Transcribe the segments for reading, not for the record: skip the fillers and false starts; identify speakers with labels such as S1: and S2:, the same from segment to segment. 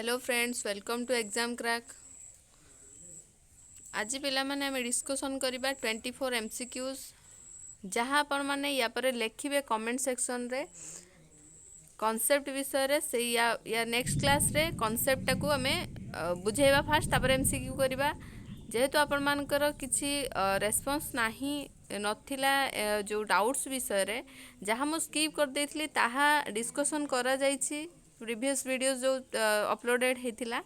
S1: Hello friends, welcome to exam crack. आज पिला माने आम डिस्कसन करबा 24 एमसीक्यूज जहाँ आपण माने या पर लिखिबे कमेंट सेक्शन रे कॉन्सेप्ट विषय रे से या नेक्स्ट क्लास रे कॉन्सेप्ट टाको आमे बुझेबा फास्ट तापर एमसीक्यू करबा। जेहेतु आपण मानकर किछि रेस्पॉन्स नाही नथिला जो डाउट्स विषय रे जहाँ मु स्किप कर देथली ताहा डिस्कशन करा जायछि प्रीवियस वीडियोस जो अपलोडेड हेतिला।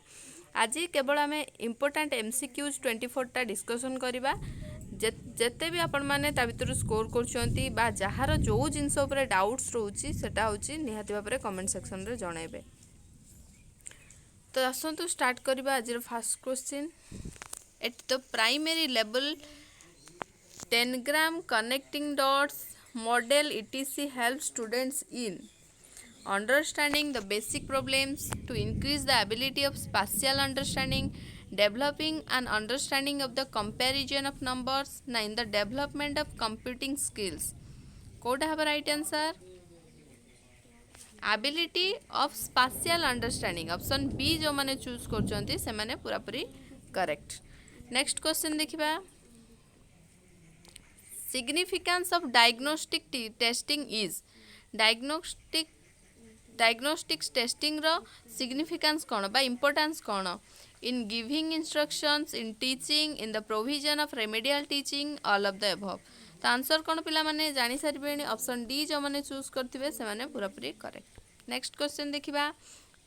S1: आज केवल आम इम्पोर्टाट एमसीक्यूज 24टा डिस्कसन करवा। जेते भी आपण माने ता भितर स्कोर करछंती बा जहार जो जिनस उपरे डाउट्स रहउची सेटा होची निहाती भाबरे कमेंट सेक्शन रे जणाइबे। तो आसंतु स्टार्ट करबा आज first question. Eight the primary level 10 gram connecting dots model etc help students in understanding the basic problems, to increase the ability of spatial understanding, developing an understanding of the comparison of numbers, na in the development of computing skills. कोटा have right answer? ability of spatial understanding option B जो माने choose करचंती से माने पूरा पूरी correct. Next question देखिबा। significance of diagnostic testing is diagnostics testing रो significance कौन बा importance कौन in giving instructions, in teaching, in the provision of remedial teaching, all of the above। तो आंसर कौन पिला माने जानी सारिबेनी ऑप्शन डी जो माने चूज करथिबे से माने पूरा पूरी करेक्ट। नेक्स्ट क्वेश्चन देखिबा।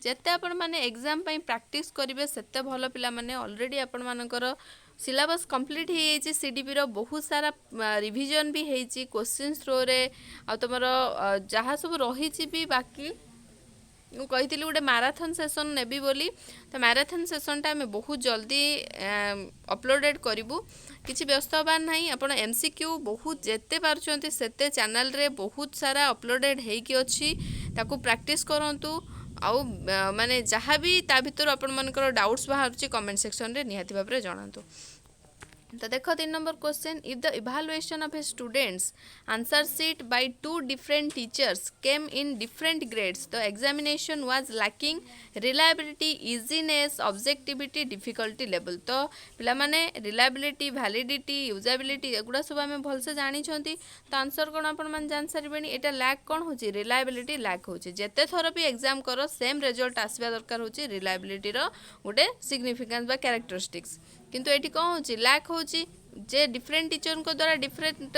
S1: जेते आपण माने एग्जाम पई प्रैक्टिस करिवे सेते भलो पिला माने ऑलरेडी आपण मानकर सिलेबस कंप्लीट हो जाइए। सीडीपी रो बहुत सारा रिवीजन भी होइछि क्वेश्चन थ्रो रे आ तुमर जहाँ सब रही भी बाकी मु कही गोटे मैराथन सेशन नेबी बोली। तो मैराथन सेशनटा आम बहुत जल्दी अपलोडेड करूँ किसी व्यस्त हबार ना। आप एमसीक्यू बहुत जेते पार्चंती सेते चैनल रे बहुत सारा अपलोडेड होइकी अच्छी ताकू प्रैक्टिस करंतु। आउ माने जहाँ भी ता भितर आपण मानकर डाउट्स बाहर कमेंट सेक्शन रे निहाती भाबरे जणातु। तो देखो 3 number question. If the evaluation of a students answer sheet by 2 different teachers came in different grades, the examination was lacking reliability, easiness, objectivity, difficulty level। तो पिला माने reliability, validity, usability एगुड़ा सब आम भलसे जानी छंती। तो आंसर कौन आपण मान जान सारिबेनी। एटा लैक कौन होची reliability लैक होची। जेते थोर भी एग्जाम करो सेम रिजल्ट आसबा दरकार होची reliability रो गोटे सिग्निफिकेंस बा कैरेक्टरिस्टिक्स। किंतु एटी कौन होची लैक होची जे डिफरेंट टीचर को द्वारा डिफरेंट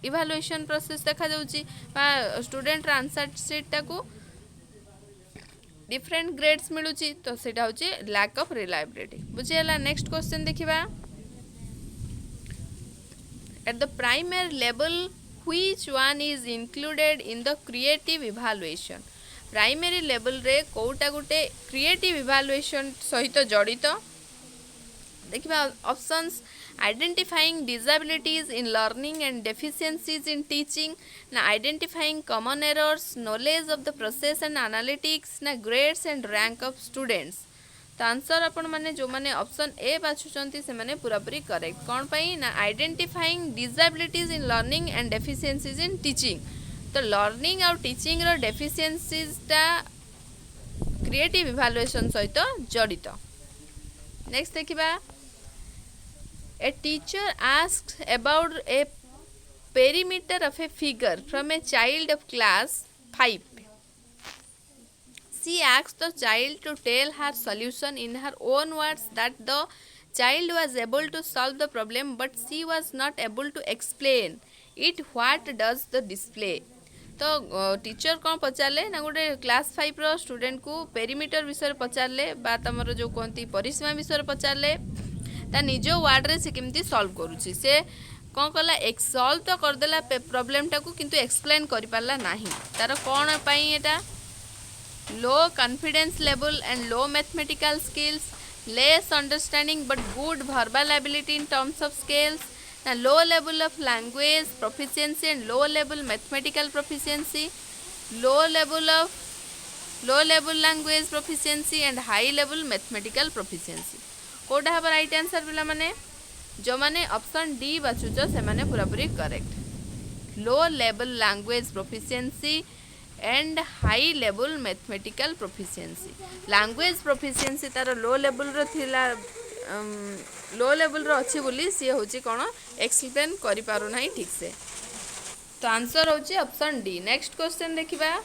S1: इवैल्यूएशन प्रोसेस देखा जाउची बा स्टूडेंट आंसर शीट टाको डिफरेंट ग्रेड्स मिलुची। तो सेटा होची लैक ऑफ रिलायबिलिटी बुझियला। नेक्स्ट क्वेश्चन देखिबा। At the primary level which one is included in the creative evaluation. Primary level रे कोटा गुटे क्रिएटिव इवैल्यूएशन सहित जड़ित देखिबा। Options identifying disabilities in learning and deficiencies in teaching, ना identifying common errors, knowledge of the process and analytics, ना grades and rank of students. तो answer आपण माने जो माने ऑप्शन ए बाछुचंती से माने पूरा पूरी करेक्ट। कौन पई ना identifying disabilities in learning and deficiencies in teaching. तो लर्निंग और टीचिंग रो डेफिशिएंसीज टा क्रिएटिव इवैल्यूएशन सहित जड़ित। नेक्स्ट देखिबा। A teacher asked about a perimeter of a figure from a child of class 5. She asked the child to tell her solution in her own words that the child was able to solve the problem but she was not able to explain it. What does the display? तो teacher कौन पचारे ना गोटे class 5 रो student को perimeter विषय पचारे बा तमर जो कहती परिसीमा विषय पचारे ता निज वार्ड रे से केमती सॉल्व करूची। से कौन कला एक सॉल्व तो करदेला प्रॉब्लम टाको किंतु एक्सप्लेन करि पारला नाही। तार कौन पाई एटा low confidence level and low mathematical skills, less understanding but good verbal ability in terms of skills, ना low level of language proficiency and low level mathematical proficiency, low level language proficiency and high level mathematical proficiency. कोटा हब right answer पिला माने जो माने option D बाछुच से माने पूरा पूरी correct. Low level language proficiency and high level mathematical proficiency language proficiency तार लो लेवल रो थिला लो लेवल रो अच्छी बोली सी हूँ कौन एक्सप्लेन करि पारु नाही ठीक से तो आंसर होची ऑप्शन डी नेक्स्ट क्वेश्चन देखिबा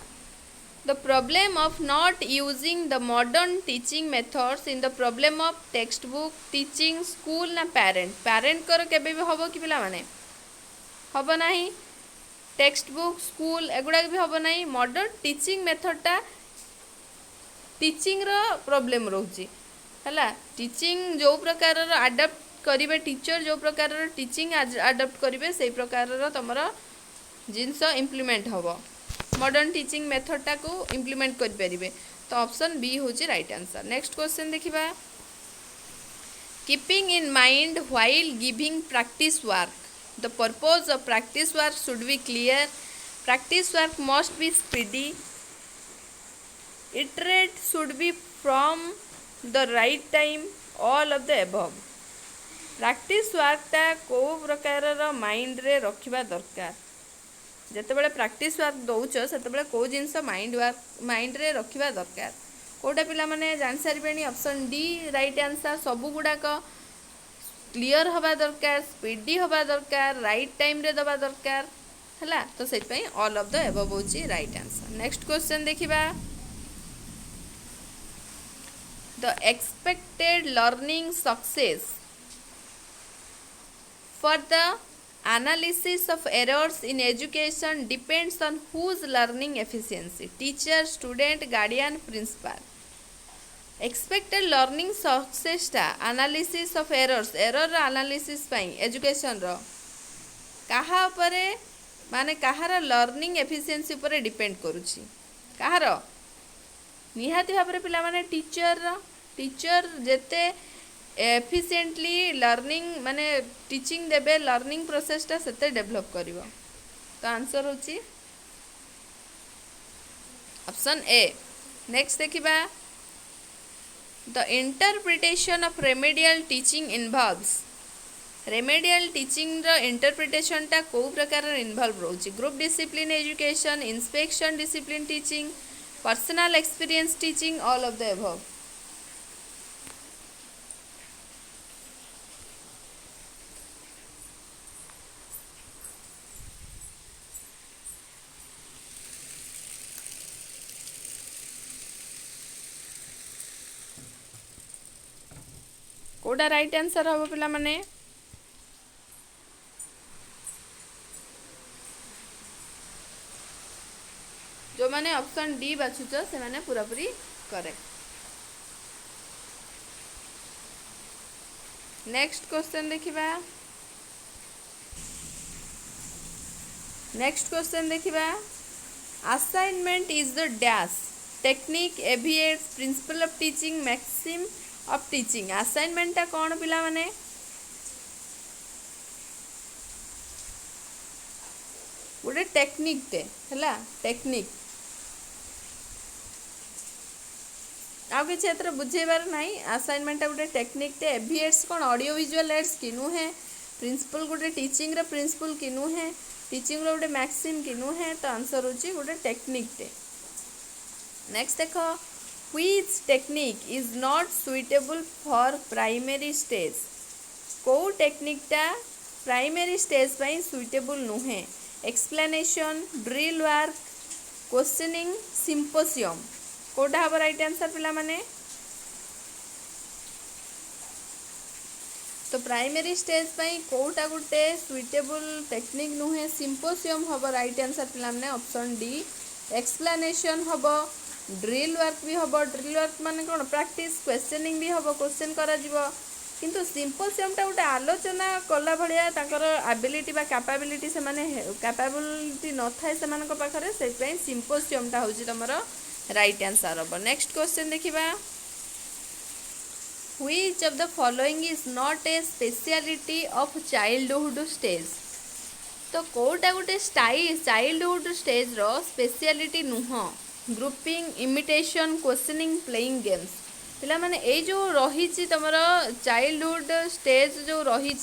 S1: the problem of not using the modern teaching methods in the problem of textbook teaching school ना parent कर केबे भी हबो कि पिला माने हबो नाही टेक्स्ट बुक स्कूल एगुड़ा भी हबो नाही मॉडर्न टीचिंग मेथडटा टीचिंग रो प्रॉब्लम रोची हला टीचिंग जो प्रकार अडॉप्ट करिवे टीचर जो प्रकार टीचिंग अडॉप्ट करिवे सेही प्रकार तमरा जिनस इम्प्लीमेंट हबो मॉडर्न टीचिंग मेथडटा को इम्प्लीमेंट कर परिबे तो ऑप्शन बी होची राइट आंसर नेक्स्ट क्वेश्चन देखिबा keeping in mind while giving practice work the purpose of practice work should be clear practice work must be speedy iterate should be from the right time all of the above practice work टा को प्रकार mind रे रखिबा दरकार जेतेबेले practice work दउछ सेतेबेले को जिंस mind रे रखिबा दरकार कोटा पिला माने जान सारिबेनी ऑप्शन डी राइट आंसर सबु गुडाक क्लियर हवा दरकार स्पीडी हवा दरकार राइट टाइम रे दबा दरकार हला तो सेट पई ऑल ऑफ द अबव होची राइट आंसर नेक्स्ट क्वेश्चन देखिबा the expected learning success for the analysis of errors in education depends on whose learning efficiency teacher student guardian principal expected learning success टा analysis of errors error analysis पाई education रो कहा उपरे माने कहार learning efficiency उपरे depend करूची कहार निहाती भाबरे पिला माने टीचर जेते एफिशिएंटली लर्निंग माने टीचिंग देबे लर्निंग प्रोसेस टा सेते डेवलप करिवो तो आंसर होची ऑप्शन ए नेक्स्ट देखिबा the interpretation of remedial teaching involves remedial teaching रो इंटरप्रिटेशन टा को प्रकार इन्वॉल्व रोची group discipline education inspection discipline teaching personal experience teaching all of the above कोडा राइट आंसर हम पिला माने जो माने ऑप्शन डी बाछुच से माने पूरा पूरी करेक्ट नेक्स्ट क्वेश्चन देखिबा assignment is the dash technique aviates principle of teaching maxim of teaching assignment कौन पिला माने गोटे टेक्निक टे हला टेक्निक आ किसी एतर बुझेबार नहीं असाइनमेंट गोटे टेक्निक टे एविएट्स कौन ऑडियो विजुअल एड्स कि नुहे प्रिंसिपल गोटे टीचिंग रे प्रिंसिपल कि नुहे टीचिंग रो गोटे मैक्सिम कि नुहे तो आंसर होची गोटे टेक्निक टे नेक्स्ट देखो which technique is not suitable for primary stage को टेक्निक टा प्राइमरी स्टेज पर सुइटेबल नुहे explanation drill work questioning symposium कोटा हम राइट आंसर पिला माने तो प्राइमरी स्टेज पर कोटा गोटे सुइटेबल टेक्निक नुहे सिम्पोसियम हम राइट आंसर पिला माने ऑप्शन डी एक्सप्लेनेशन हम ड्रिल वर्क भी हम ड्रिल वर्क माने कौन प्रैक्टिस क्वेश्चनिंग भी हम क्वेश्चन करा जीवो किंतु सिम्पोसियमटा गोटे आलोचना कला भाया तांकर एबिलिटी बा कैपेबिलिटी से माने कैपेबिलिटी न थाए से मानक पाखरे से पई सिम्पोसियमटा होची तमरो राइट आंसर हम नेक्स्ट क्वेश्चन देखिबा which of the following is not a speciality of childhood stage तो कोटा गोटे चाइल्डहुड स्टेज रो स्पेशलिटी नुह grouping imitation questioning playing games पिला माने ए जो रही तुम चाइल्डहुड स्टेज जो रही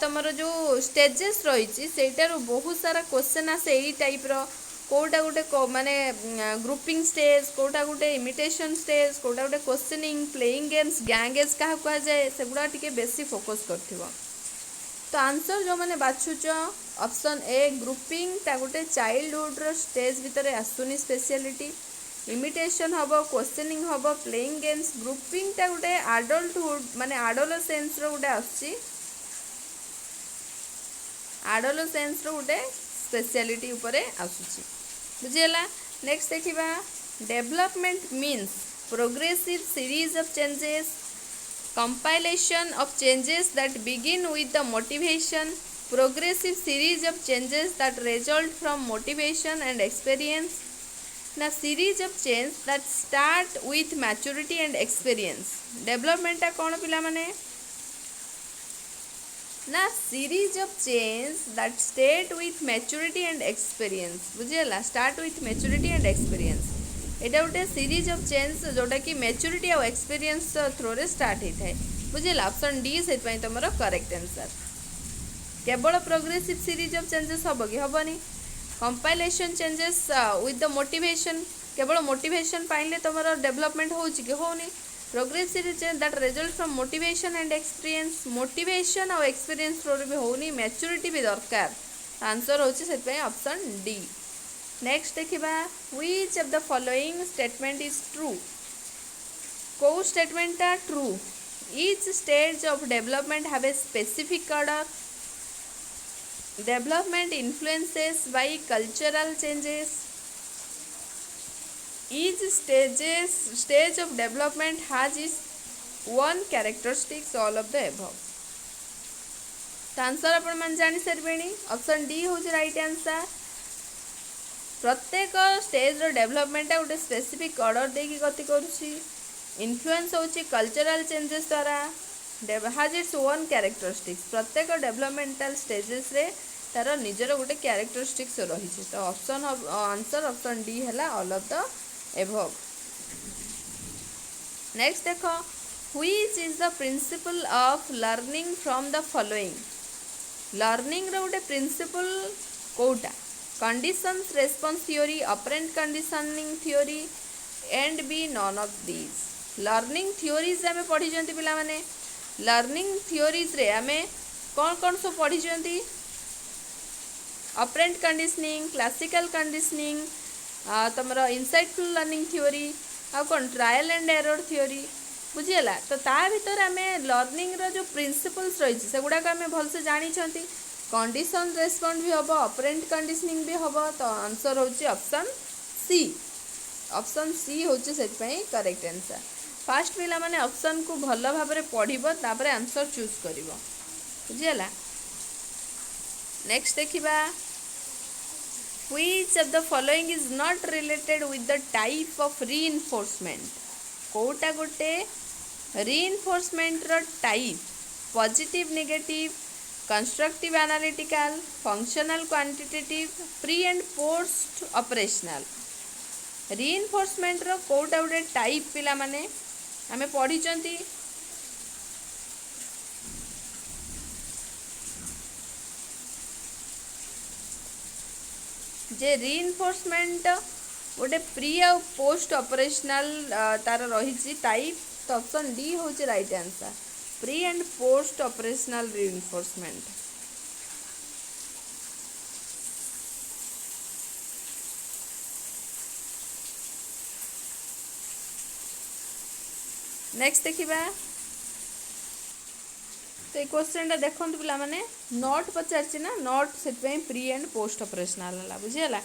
S1: तुम जो स्टेजेस रही बहुत सारा क्वेश्चन आसे यही टाइप रो कोटा गोटे माने ग्रुपिंग स्टेज, कोटा गोटे इमिटेशन स्टेज, कोटा गोटे क्वेश्चनिंग, प्लेइंग गेम्स, गैंगेज क्या कह जाए सेगुड़ा टिके बेसी फोकस करथिबो। तो आंसर जो मैंने बाछुच ऑप्शन ए ग्रुपिंग ता गोटे चाइल्डहुड रो स्टेज भितर आसुनी स्पेशलिटी, इमिटेशन हम, क्वेश्चनिंग हम, प्लेइंग गेम्स, ग्रुपिंग ता गोटे आडल्टहुड माने आडोलेसेंस रो गोटे आसुची, आडोलेसेंस रो गोटे स्पेशलिटी उपरे आसुची बुझीला। नेक्स्ट देखिबा development means progressive series of changes, compilation of changes that begin with the motivation, progressive series of changes that result from motivation and experience, na series of change that start with maturity and experience। development टा कौन पिला माने ना series of change that state with maturity and experience बुझीला, start with maturity and experience एटा गोटे series of change जोटा कि maturity और experience throw रे स्टार्ट होता है बुझेगा। ऑप्शन डी से तुम करेक्ट आंसर। केवल प्रोग्रेसिव सीरीज ऑफ चेंजेस हम कि हेनी, compilation changes with the motivation केवल मोटिवेशन पाइले तुम डेवलपमेंट होनी, progressive change that result from motivation and experience, motivation और एक्सपीरियंस थ्रो रे भी होनी, मैच्योरिटी भी दरकार। आंसर होची ऑप्शन डी। नेक्स्ट देखिबा which of the following statement is true. को स्टेटमेंट टा true. Each stage of development have a specific order, development influences bye cultural changes, each stage of development has is one characteristics all of the above. तो answer अपन मन जानि सरबेनी, option D होज right answer. प्रत्येक stage रो development गोटे specific order देकी गति करुची, इन्फ्लुएंस होची कल्चरल चेंजेस द्वारा, हैज इट्स वन कैरेक्टरिस्टिक्स। प्रत्येक डेवलपमेंटल स्टेजेस रे तार निजर गोटे कैरेक्टरिस्टिक्स रही। तो ऑप्शन आंसर ऑप्शन डी है all of the above. Next देख which is the principle of learning from the following. Learning रो गोटे प्रिंसिपल कोटा, conditions response theory, operant conditioning theory and B none of these. Learning theories आम पढ़ी पिला माने, learning theories रे आम कौन कौन सब पढ़ी, ऑपरेंट कंडीशनिंग, क्लासिकल कंडीशनिंग, तुम इनसाइटफुल लर्निंग थ्योरी आ कौन ट्रायल एंड एरर थ्योरी बुझीगला। तो ता भीतर आम लर्निंग रो जो प्रिंसिपल्स रही से गुड़ाक आम भलसे जानी, कंडीशन रेस्पॉन्ड भी हम, ऑपरेंट कंडीशनिंग भी हम। तो आंसर होची ऑप्शन सी। ऑप्शन सी होची से करेक्ट आंसर। फास्ट पिला माने ऑप्शन को भल भाव पढ़िबो तापर आंसर चूज करिवो बुझीगला। नेक्स्ट देखिबा which of the following is not related with the type of reinforcement. कोटा गोटे रीइंफोर्समेंट रो type, positive negative, constructive analytical, functional quantitative, pre and post operational. Reinforcement रो कोटा गोटे टाइप पिला माने आमे पढ़ी जे रीइंफोर्समेंट गोटे प्री आ पोस्ट ऑपरेशनल तार रही टाइप। तो ऑप्शन डी हूँ right answer, pre and post operational reinforcement. Next देखिबा तो ये क्वेश्चन टा देखो पिला माने नोट पचार ना, नोट से प्री एंड पोस्ट ऑपरेशनल है बुझीगला।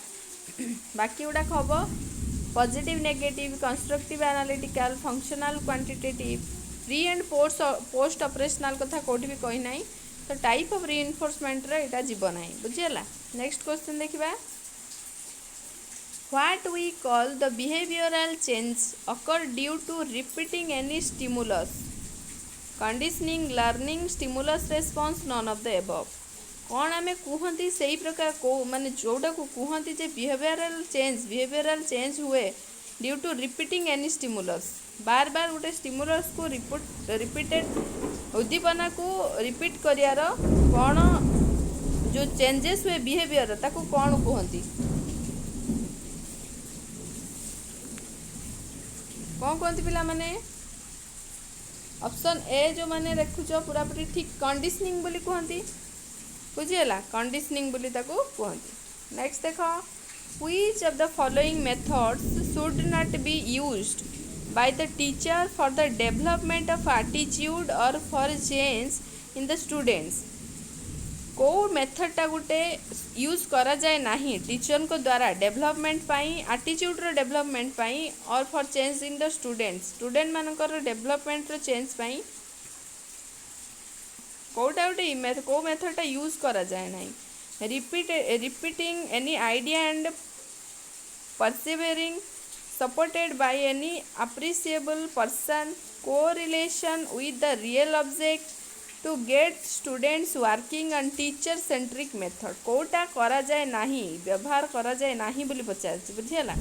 S1: बाकी गुड़ा हम positive negative, constructive analytical, functional quantitative, pre and post operational कथा कोठी भी कही ना। तो टाइप ऑफ रीइंफोर्समेंट रे एटा जीव ना बुझीगला। नेक्स्ट क्वेश्चन देखिबा what we call the behavioural change occur due to repeating any stimulus, conditioning, learning, stimulus response, none of the above. कौन आम कहती से ही प्रकार को माने जोटा को कहती जे बिहेवियरल चेंज हुए due to repeating any stimulus. बार बार गोटे स्टिमुलस को रिपीटेड उद्दीपना को रिपीट करियार कौन जो चेंजेस हुए बिहेवियर ताको कौन कहती। कौन कहती पिला माने ऑप्शन ए जो माने देखुछ पूरा पूरी ठीक कंडीशनिंग बोली कहती बुझीगला कंडीशनिंग बोली ताको कहती। नेक्स्ट देखो which of the following methods should not be used by the teacher for the development of attitude or for change in the students। को मेथडटा गोटे यूज करा जाए नहीं टीचर को द्वारा डेवलपमेंट पाई एटीट्यूड रो डेवलपमेंट पाई और for change in the students student मानकर development रो change पाई कोटा गोटे को मेथडटा यूज करा जाए नहीं repeating any idea and persevering supported by any appreciable person correlation with the real object to get students working on teacher centric method कोटा करा जाए नहीं व्यवहार करा जाए नहीं बोली पचार बुझीगला।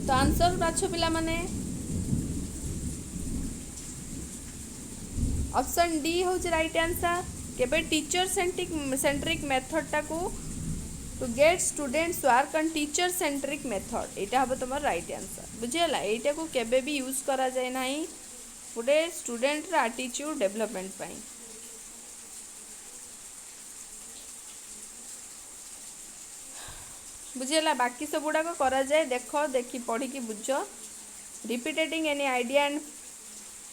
S1: तो आंसर बाछ पिला माने ऑप्शन डी हूँ राइट आंसर केबे टीचर सेंट्रिक मेथडटा को to get students work on teacher centric method यहाँ हम तुम राइट आंसर बुझीगला। यहाँ को केबे भी यूज करा जाए नहीं गोटे स्टूडेंट एटीट्यूड डेवलपमेंट पाई। बुझीगला बाकी सब गुड़ाक करा जाए देख देखी पढ़ी की बुझ repeating any idea and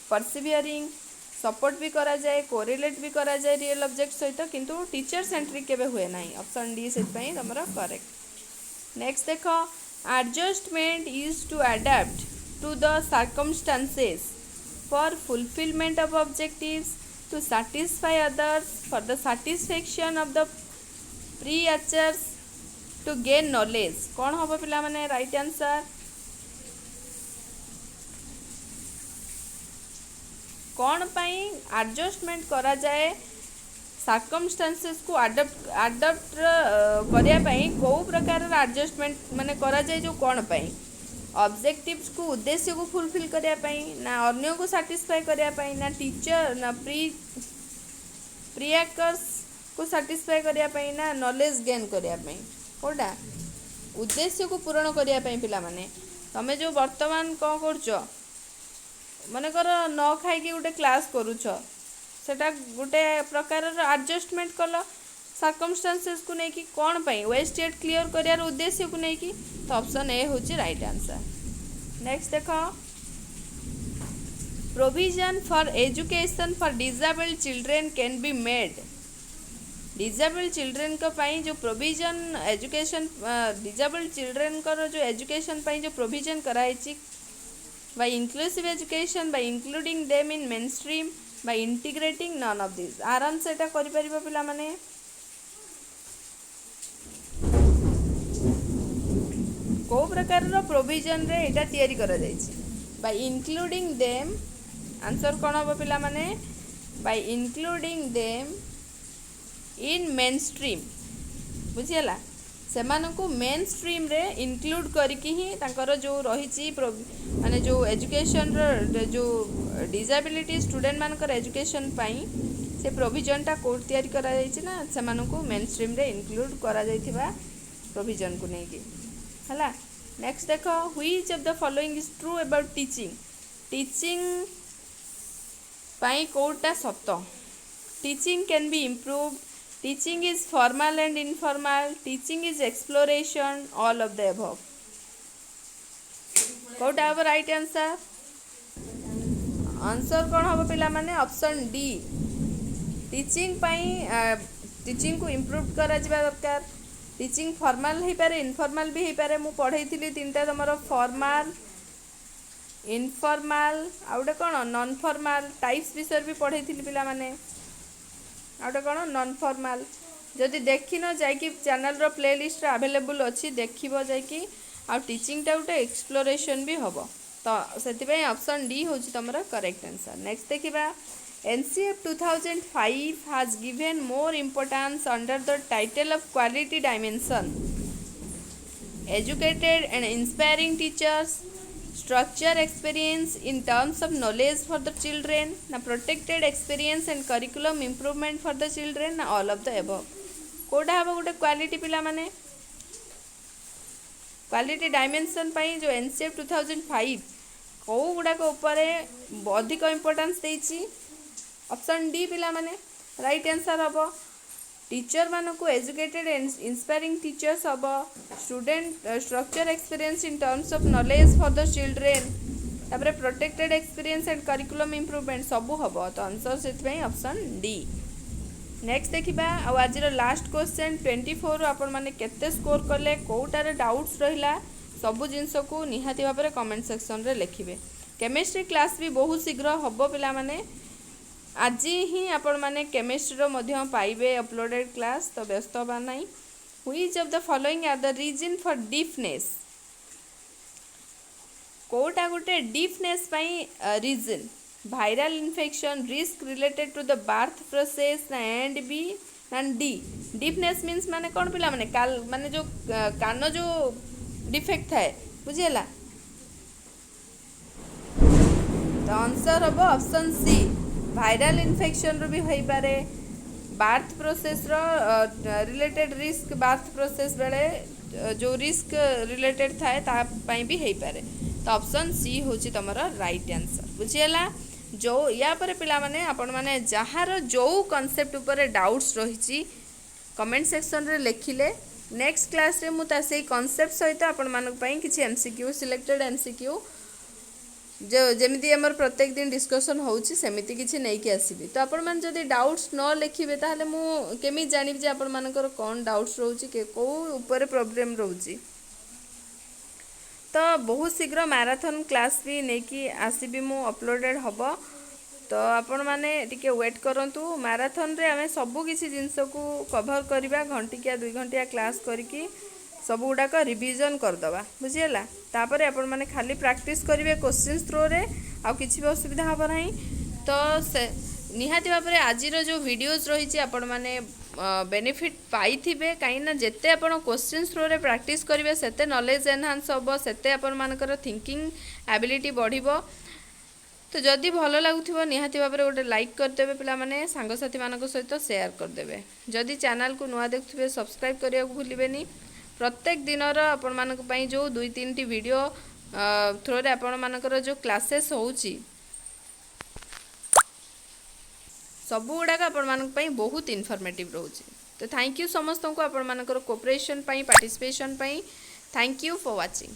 S1: persevering support भी करा जाए कोरिलेट भी करा जाए रियल ऑब्जेक्ट सहित किंतु टीचर सेंट्रिक केबे हुए नहीं ऑप्शन डी से तुम करेक्ट। नेक्स्ट देख adjustment is to adapt to the circumstances for fulfilment of objectives to satisfy others for the satisfaction of the preachers to gain knowledge कौन हम पिला माने राइट आंसर कौन पाई एडजस्टमेंट करा जाए सर्कमस्टांसेस को अडप्ट करिया पाई को प्रकार एडजस्टमेंट माने करा जाए जो कौन पाई ऑब्जेक्टिव्स को उद्देश्य को फुलफिल करिया पाई ना अन्य को सैटिस्फाई करिया पाई ना टीचर ना प्रियाकर्स को सैटिस्फाई करिया पाई ना नॉलेज गेन करिया पाई कोडा उद्देश्य को पूर्ण करिया पाई पिला माने तमे जो वर्तमान कौन करछ मन कर न खाई गोटे क्लास करुछ सेटा गोटे प्रकार एडजस्टमेंट कल सर्कमस्टांसेस को लेकिन कौन पाई वेस्टेड क्लियर कर उद्देश्य को लेकिन तो ऑप्शन ए हूँ राइट आंसर। नेक्स्ट देख provision for education for disabled children can be made disabled children को पाई जो प्रोविजन एजुकेशन डिसेबल्ड चिल्ड्रेन को जो एजुकेशन पाई जो प्रोविजन कराई by inclusive education by including them in mainstream by integrating none of these आराम से एटा करि परिबो पिला माने को प्रकार रो प्रोविजन रे एटा तयारी करा जायछि by including them आंसर कोन हो पिला माने by including them in mainstream बुझियला सेमानकु मेन स्ट्रीम रे इंक्लूड करके ही तांकर जो रही माने जो एजुकेशन जो डिसेबिलिटी स्टूडेंट मानकर एजुकेशन पाई से प्रोविजनटा कोड तैयारी करा जायछि ना सेमानकु मेन स्ट्रीम रे इंक्लूड करा जायथिबा प्रोविजन को नेकी हला। नेक्स्ट देखो which of the following is true about teaching पाई कोडटा सत्य teaching can be improved teaching is formal and informal teaching is exploration all of the above कोटा हम राइट आंसर आंसर कौन हम पिला माने ऑप्शन डी टीचिंग टीचिंग को इम्प्रूव करा जिबा दरकार टीचिंग फॉर्मल हो पारे इनफॉर्मल भी हो पारे मु पढ़ाई तीनटा तुम फॉर्मल इनफॉर्मल आउटे कौन नॉन फॉर्मल टाइप्स विषय भी पढ़ाई पिला माने आउटे कौन नॉन फॉर्मल जदि देखी न जाकि चैनल रो प्लेलिस्ट अवेलेबल अच्छी देखिबो जाकि आ टीचिंगटा गोटे एक्सप्लोरेशन भी हम तो से ऑप्शन डी हूँ तुम करेक्ट आंसर। नेक्स्ट देखा NCF 2005 has given more importance under the title of quality dimension educated and inspiring teachers structure experience in terms of knowledge for the children na protected experience and curriculum improvement for the children na all of the above कोडा हम गोटे quality पिला माने quality dimension पाई जो NCF 2005 कौ गुड़ाक अधिक importance देछि option D पिला माने राइट आंसर हम टीचर मानक एजुकेटेड इंस्पायरिंग टीचर्स हम student structure experience in terms of knowledge for the children तापर protected experience and curriculum improvement सबू हम तो आंसर से ऑप्शन डी नेक्स्ट देखा आज लास्ट क्वेश्चन 24 आपण मैंने केते स्कोर कले कौटार डाउट्स रहिला सबू जिनस को निहाती भाव में कमेंट सेक्शन रे लिखिबे केमिस्ट्री क्लास भी बहुत शीघ्र हम पिला माने आज ही आपण मैंने केमिस्ट्री रो पाइबे अपलोडेड क्लास तो व्यस्त हवा नहीं which of the following are the reason for deepness कोटा गोटे deepness reason viral infection risk related to the birth process and B and D deepness means माने कौन पिला माने काल माने जो कान जो डिफेक्ट थाए बुझीला तो आंसर हम ऑप्शन सी वायरल इन्फेक्शन रो भी होई पारे बर्थ प्रोसेस रो रिलेटेड रिस्क बर्थ प्रोसेस बेले जो रिस्क रिलेटेड थाए ता पई भी होई पारे तो ऑप्शन सी होची तमरा राइट आंसर बुझीला जो या पर पिला माने आपण माने जहार जो कांसेप्ट ऊपर डाउट्स रही कमेंट सेक्शन रे लिखिले नेक्स्ट क्लास रे मुता से कांसेप्ट सहित आपण मानक पई किछि एमसीक्यू सिलेक्टेड एमसीक्यू जो जमिति हमर प्रत्येक दिन डिस्कशन होउछि सेमिति किछि नै कि आसीबी तो आपण मान जदी डाउट्स न लिखिबे ताहले मु केमि जानिबि जे आपण मानकर कोन डाउट्स रहउछि के को ऊपर प्रॉब्लम रहउछि तो बहुत शीघ्र मैराथन क्लास भी नहीं कि आसबि मु अपलोडेड हम तो आपण मैंने टिके वेट करंतु मैराथन रे आमे सबु किसी जिनस को कवर करवा घंटिया 2 घंटिया क्लास करके सब गुड़ाक रिविजन करदवा बुझीगला तापर आपण मैंने खाली प्रैक्टिस करेंगे क्वेश्चन थ्रो रे आ किसी भी असुविधा हम ना तो से निहाती भाव में आज जो वीडियोज रही आपण मैंने बेनिफिट पाइथिबे कहीं जिते आप क्वेश्चन थ्रो रे प्रैक्टिस करेंगे सेते नॉलेज एनहांस हम सेते आपण मानकर थिंकिंग एबिलिटी बढ़िबो तो जदि भल लगुथिबो निहाती भाव में गोटे लाइक करदेवे पिला माने सांगसाथी मानक सहित शेयर करदेवे जदि चैनल को नुआ देखुथिबे सब्सक्राइब करिया को भूलिबेनी प्रत्येक दिनर आपण मानक पई जो 2-3 टी वीडियो थ्रो रे आपण मानकर जो क्लासेस होउची सबू गुड़ाक आपण मानक पई बहुत इनफॉर्मेटिव रोची तो थैंक यू समस्त को आपण मानकर कोऑपरेशन पई पार्टिसिपेशन पई थैंक यू फॉर वाचिंग।